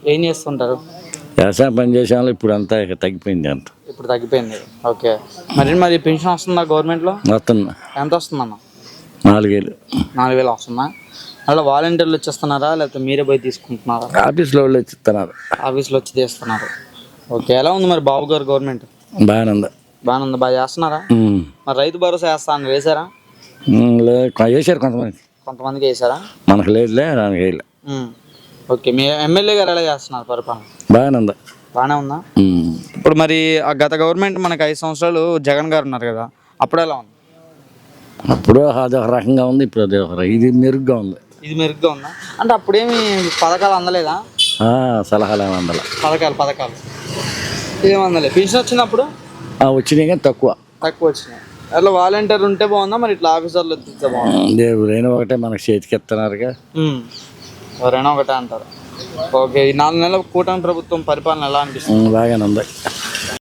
ఏం చేస్తుంటారు? వ్యవసాయం పని చేసాము, ఇప్పుడు అంతా ఇక తగ్గిపోయింది అంత. ఇప్పుడు తగ్గిపోయింది. ఓకే. మరి పెన్షన్ వస్తుందా గవర్నమెంట్లో? వస్తున్నా ఎంత వస్తుందన్న? 4,000. 4,000 వస్తుందా? అలా వాలంటీర్లు వచ్చేస్తున్నారా లేకపోతే మీరే పోయి తీసుకుంటున్నారా? ఆఫీస్లో వాళ్ళు వచ్చి ఇస్తున్నారు. ఆఫీస్లో వచ్చి తీస్తున్నారు. ఓకే. ఎలా ఉంది మరి బాబు గారు గవర్నమెంట్? బాగానే ఉంది. బాగానే ఉంది. బాగా చేస్తున్నారా? మరి రైతు భరోసా వేస్తాను వేసారా? వేసారు కొంతమంది, కొంతమందికి వేసారా? మనకు లేదులే, దానికి వేయలే. ఓకే. మీ ఎమ్మెల్యే గారు ఎలా చేస్తున్నారు పరిపాలన? బాగానే ఉంది. బాగానే ఉందా? ఇప్పుడు మరి ఆ గత గవర్నమెంట్ మనకి 5 సంవత్సరాలు జగన్ గారు ఉన్నారు కదా, అప్పుడు ఎలా ఉంది? అప్పుడు అది ఒక రకంగా ఉంది, ఇప్పుడు అది ఒక ఇది మెరుగ్గా ఉంది. ఇది మెరుగ్గా ఉందా? అంటే అప్పుడేమి పథకాలు అందలేదా? సలహాలు ఏమి అందల. పథకాలు ఏం అందలే. పెన్షన్ వచ్చినప్పుడు వచ్చినాయి కానీ తక్కువ వచ్చినాయి. అట్లా వాలంటీర్ ఉంటే బాగుందా, మరి ఇట్లా ఆఫీసర్లు ఎత్తిస్తే బాగుందా? దేవుడైనా ఒకటే, మనకు చేతికి ఇస్తున్నారుగా. ఎవరైనా ఒకటే అంటారు. ఓకే. ఈ 4 నెలల కూటమి ప్రభుత్వం పరిపాలన ఎలా అనిపిస్తుంది? బాగానే ఉంది.